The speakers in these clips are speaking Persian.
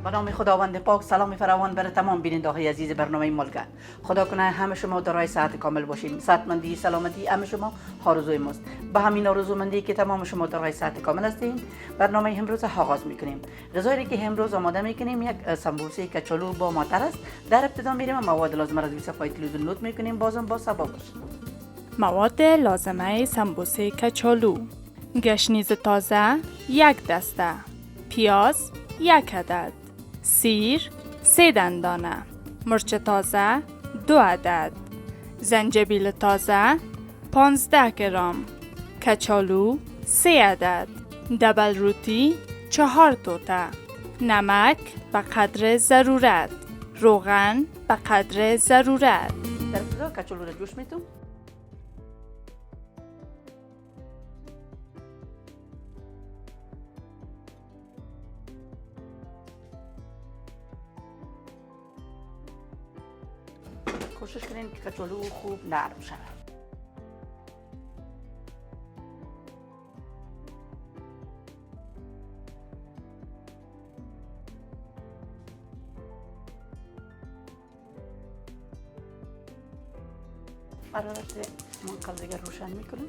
به نام خداوند پاک. سلام فراوان بر تمام بیننده‌های عزیز برنامه ملکه. خدا کنه همه شما دارای صحت کامل باشین. صحتمندی سلامتی همه شما آرزوی ماست. به همین آرزومندی که تمام شما دارای صحت کامل هستین، برنامه امروز آغاز میکنیم. غذایی که امروز آماده میکنیم یک سمبوسه کچالو با ماتر است. در ابتدا میریم مواد لازمه را روی صفحه تلویزیون نوت میکنیم. بازم با صبر باشید. مواد لازمه سمبوسه کچالو: گشنیز تازه 1 دسته، پیاز 1 عدد، سیر 3 دندانه، مرچ تازه 2 عدد، زنجبیل تازه 15 گرم، کچالو 3 عدد، دبل روتی 4 توته، نمک به قدر ضرورت، روغن به قدر ضرورت. در ابتدا کچالو را جوش میتون. کوشش کنین که کچالو خوب نرم شود. حرارت منقل دیگر روشن میکنم.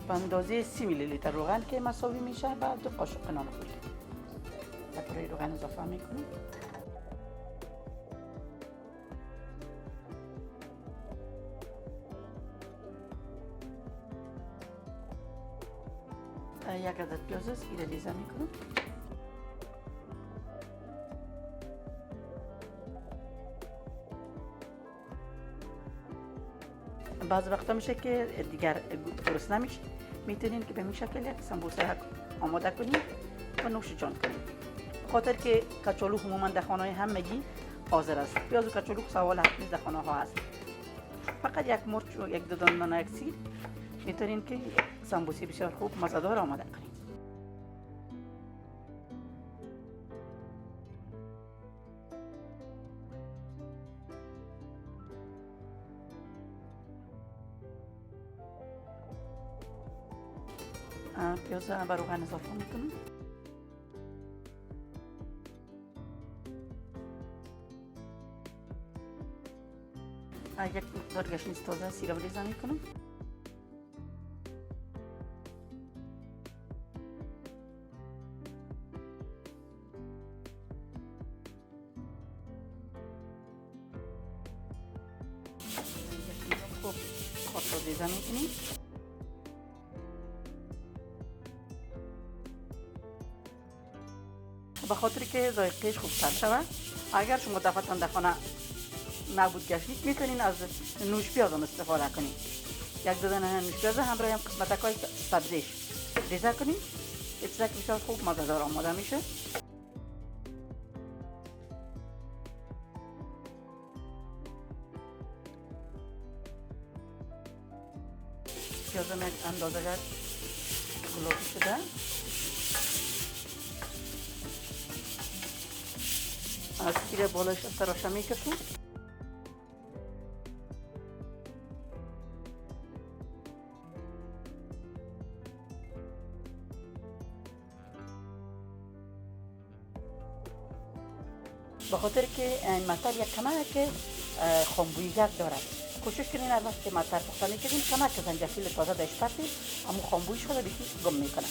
به اندازه 30 میلی لیتر روغن که مساوی میشه بعد 2 قاشق نان خورد برای روغن اضافه میکنم. یک عدد پیاز است که ریزه میکنم. بعض وقتا میشه که دیگر درست نمیشه، میتونین که به این شکل یک سمبوسه آماده کنید و نوش جان کنید. خاطر که کچالو عموما در خانه‌های همگی حاضر است. پیاز و کچالو سوال حتمی در خانه ها هست. فقط یک مرچ و یک دندان یک سیر میتونین که سمبوسه بسیار خوب مزه‌دار آماده کنید. پیاز را به روغن اضافه میکنم. یک مقدار گشنیز تازه سیر را ریزه میکنم. خوب خاص را ریزه میکنیم. به خاطر که ذائقهش خوبتر شود، اگر شما دفعتان در خانه نبود گشنیز میتونین از نوش پیاز هم استفاده کنید. یک دادن نوش پیاز همراه هم قسمتک‌های سبزیش ریزه کنید. یه چیزی که بسیار خوب مزه‌دار آماده میشه. پیازم یک اندازه گلابی شده. از سیر بالایش تراشه میکشم. به خاطر که این مطر یک کمک خامبویی‌گرد دارد. کوشش کنین هر وقت که مطر پخته میکنین کمک زنجفیل تازه درش پرتید، اما خامبوییش رو بیخی گم میکنه.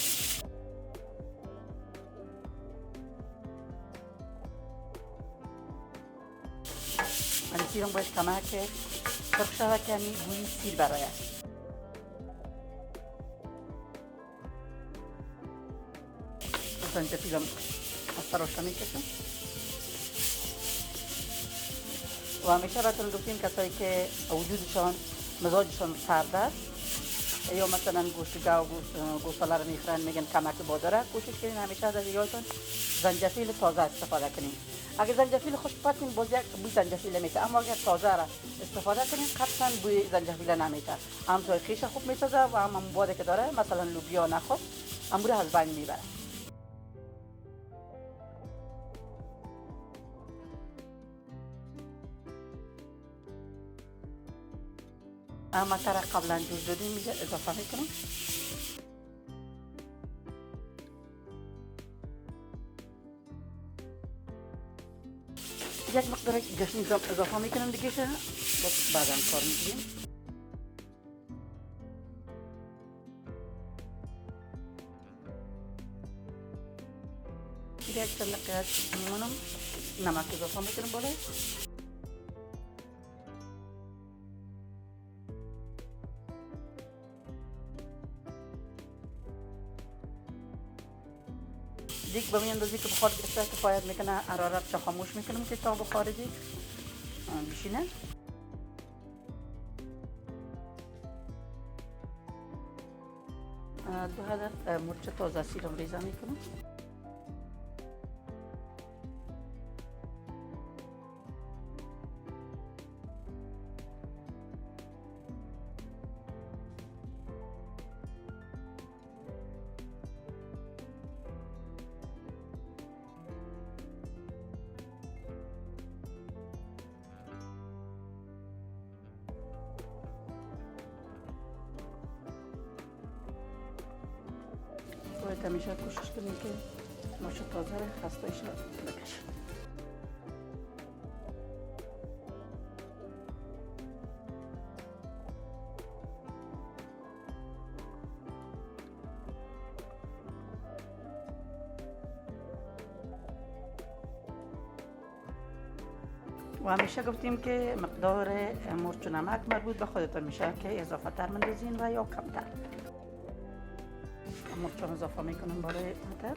من سیرم باید کمک سرخ شود که همین بوی سیر برآید. زنجفیلم از تراشه میکشم. و همیشه براتون گفتیم کسایی که وجودشان مزاجشان سرد است یا مثلا گوشت گاو و گوساله رو میخورن میگن کمک با داره، کوشش کنین همیشه از یادتون زنجفیل تازه استفاده کنین. اگر زنجفیل خوش پاتین باز یک بوی زنجفیل میته، اما اگر تازه را استفاده کنین قطعا بوی زنجفیل نمیته. هم ذائقه‌اش خوب میسازه و هم موادی که داره مثلا لوبیا نخود امور از بین میبره. مطر قبلا جوش دادیم میشه اضافه میکنم. یک مقدار گشنیز اضافه میکنم دیگه شه بس بعدم کار میکنیم. یک چند دقیقه میمونم نمک اضافه میکنم بالا. دیگه به این اندازه که بخار گرفته کفایت میکنه. حرارت چه خاموش میکنم که تا بخار دیگه بشینه. دو عدد مرچ تازه سیرم ریزه میکنم. باید همیشه کوشش کنیم که مرچ تازه را خستایش را بکشه. و همیشه گفتیم که مقدار مرچ و نمک مربوط به خودتان میشه که اضافه تر مندازین و یا کمتر. مرچ اضافه میکنم برای متر.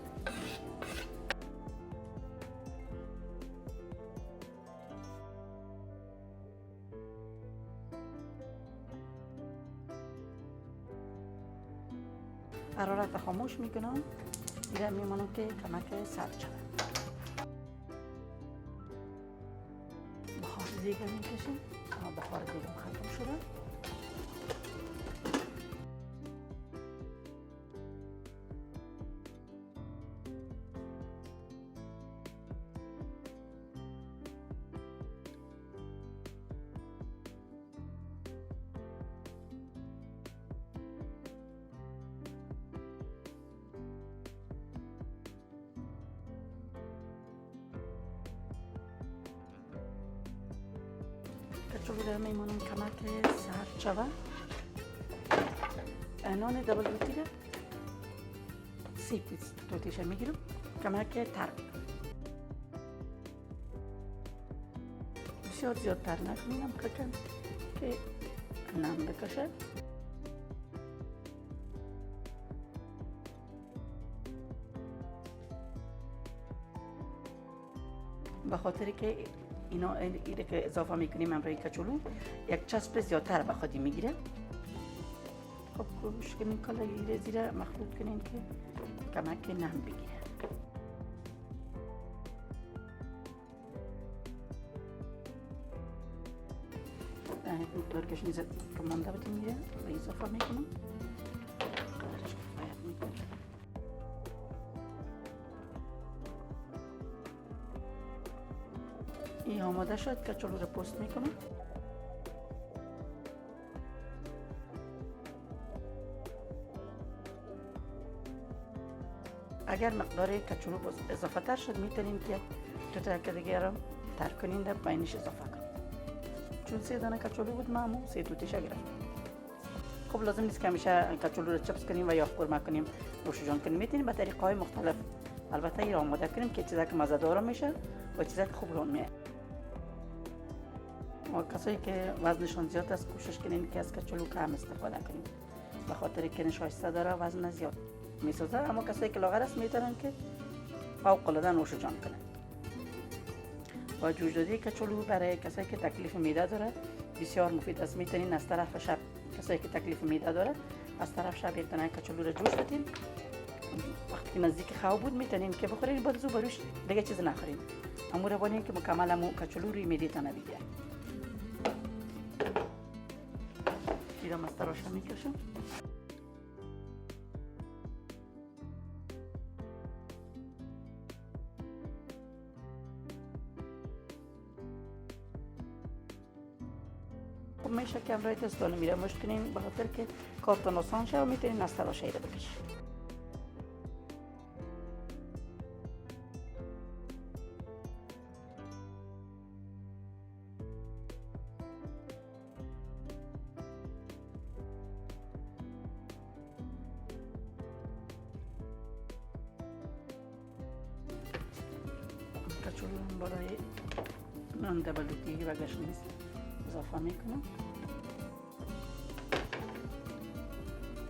حرارت خاموش میکنم. دیگه میمونم که کمک سرد شده. بخار دیگه میکشیم. بخار دیگه ختم شده. کچالو را میمونم کمک سرد شود. نان دبل روتی را 3 پیس روتیش میگیرم کمک تر. بسیار زیاد تر نکنیم که نم بکشه. به خاطر که اینا که اضافه میکنیم امروی کچالو یک چسب زیادتر به خودی میگیره. خب کوشش کنین کلا زیر مخلوط کنین که کمک نم بگیره. مقدار گشنیز که مانده بودیم میره و اضافه میکنم. این آماده شد. کچالو رو پست میکنم. اگر مقدار کچالو اضافه تر شد میتونیم که دو تا دیگه رو تر کنین در پایینش اضافه کنیم. چون 3 دانه کچالو بود معمول 3 توتیش گرفتم. خب لازم نیست که همیشه کچالو رو چپس کنیم و یا قورمه کنیم نوش جان کنیم. میتونیم به طریق های مختلف البته این آماده کنیم که چیزا که مزه دار میشه و چیزا که خوب رون میاد. و کسایی که وزنشون زیاد است کوشش کنین که از کچالو کم استفاده کنیم به خاطر که نشایسته داره وزن زیاد میسازه. اما کسایی که لاغر است میتونن که فوق العاده نوش جان کنن. و جوش دادی کچالو برای کسایی که تکلیف معده داره بسیار مفید است. میتونین از طرف شب کسایی که تکلیف معده داره از طرف شب یک دانه کچالو رو جوش بدین. وقتی که نزدیک خواب بود میتونین که بخورین بعد زو بروش دیگه چیز نخورین. امور بانین که مکمل امو کچالو روی معده تا نبیگه. دیدم از تراش میکشم. خب میشه که امروی دستانه میره مشکنین به خاطر که کارتون آسان شه و میتونین از تراشه رو بکشین. کچولو برای نان دبلوتی و گشنیز اضافه میکنم.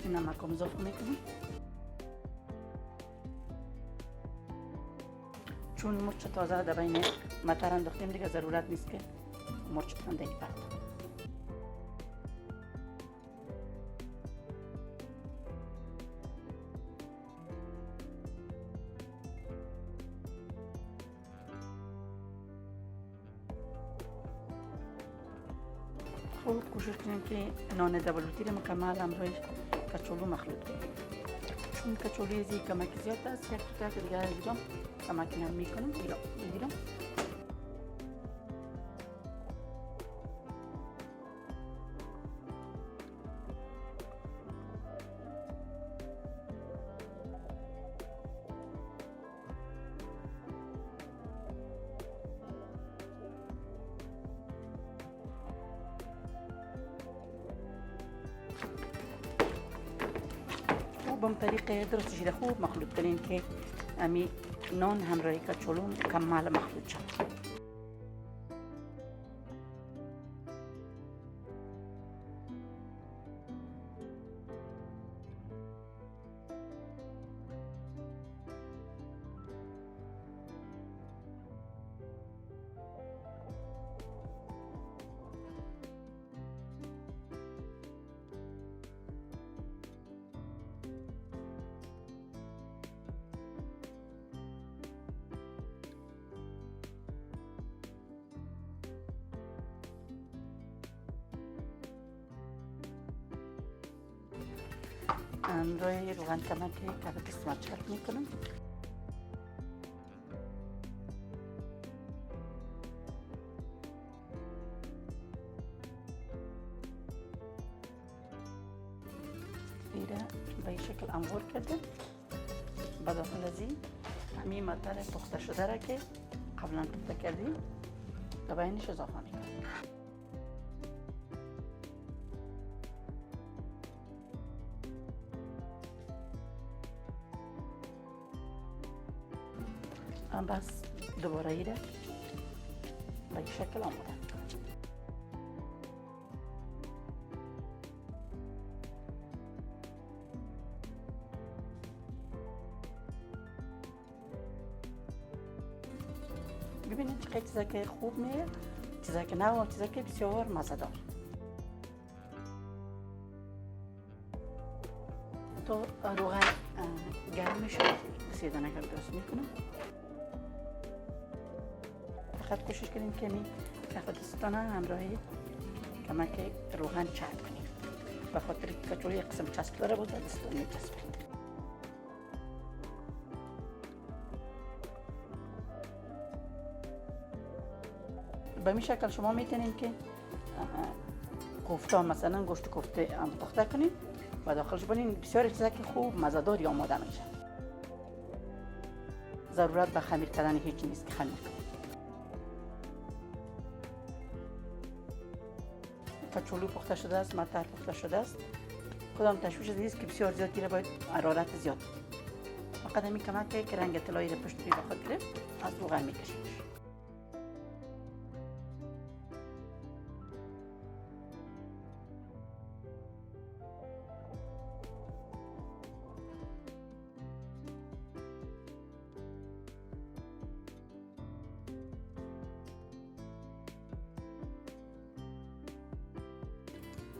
نمک هم اضافه میکنم. چون مرچ تازه در بین مطر انداختیم دیگه ضرورت نیست که مرچ تندهی پرد. خوب کوشش کنیم که نان دبلوتی رو مکمل همراه کچولو مخلوط کنیم. چون کچولوی زی کمک زیاد است، یک تا که دیگه دیگم کمک نمی کنم بگیرم. به اون طریق درست شده خوب مخلوط کنین که امی نان همراه کچولو کمال مخلوط شد. روی روغن کمک کباب سماچرت میکنم. ایره به این شکل انبار کرده. به داخل از این همین مطر پخته شده را که قبلا پخته کردیم تا بینش اضافه میکنم. بس دوباره ایره به این شکل آماده. ببینید چقدر چیزا که خوب میاد، چیزا که نه و چیزا که بسیار مزه‌دار. تو روغن گرم میشه سیدانه که درست میکنم. فقط کوشش کنیم که می دستانه همراهی کمک روغن چرب کنیم. به خاطر که کچولو یک قسم چسب داره بود دستان میچسبه. به این شکل شما میتونید که کوفته مثلا گوشت کوفته پخته کنید و داخلش ببینید بسیار چیزا که خوب مزه‌دار آماده میشه. ضرورت به خمیر کردن هیچ نیست که خمیر کنید. کچولو پخته شده است، مطر پخته شده است. کدام تشویش نیست که بسیار زیاد گیره، باید حرارت زیاد. فقط همین کمک که رنگ طلایی رو پشت روی بخواد گرفت از روغن میکشیمش.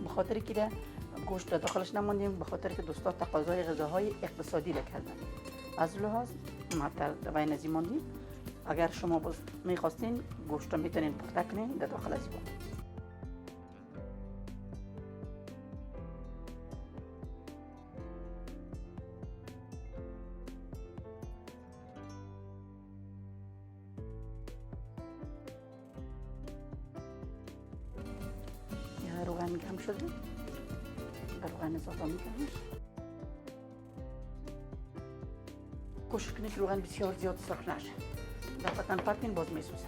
به خاطر که گوشت داخلش نموندیم، به خاطر که دوستا تقاضای غذاهای اقتصادی را کردن. از لحاظ مطر بین از این ماندیم. اگر شما میخواستین گوشت رو میتونین پخته کنین در داخل از این. روغن گرم شده، به روغن اضافه میکنیم. کوشش کنید که روغن بسیار زیاد سرخ نشه. دفعتاً پرتین باز میسوزه.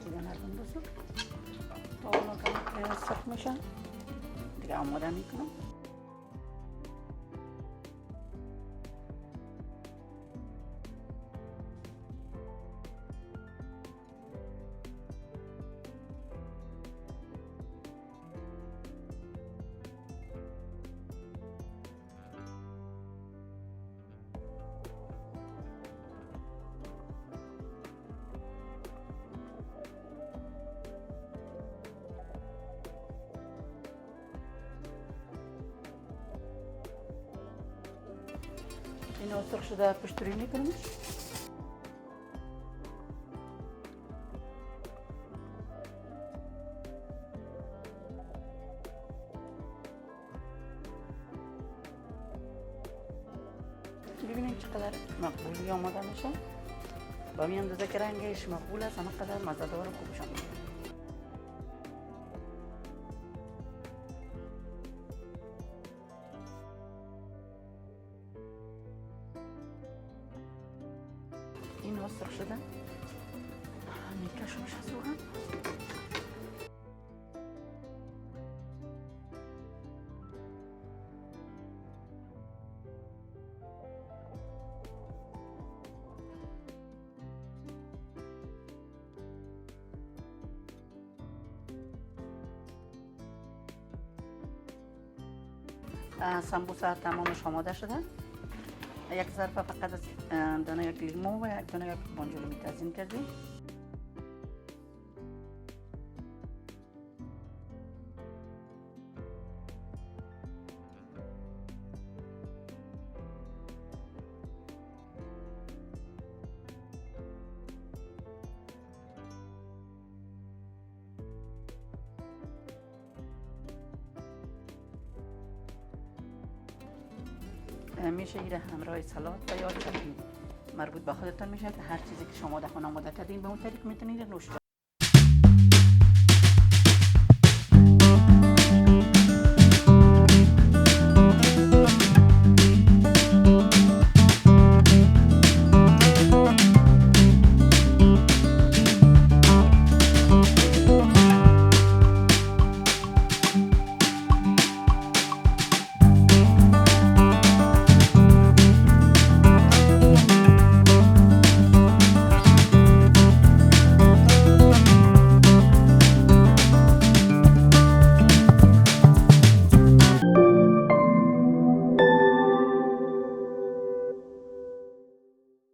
سیدانه رو بندازم تا اونا که سرخ میشن دیگه آماده میکنم. اینو سرخ شده پشت روی میکنمش. ببینید چقدر مقبولی آماده میشه. با می اندازه که رنگش مقبول است همه قدر مزه‌دار و خوب شده. این سرخ شده میکشمش از روغن. سمبوسه تمامش آماده شده. یک ظرف فقط از دانه یک لیمو و یک دانه یک بانجلو تزیین کردیم. میشه ایره همراه سلات تیار کنید. مربوط به خودتان میشه که هر چیزی که شما در خانه آماده کردین به اون طریق میتونید نوش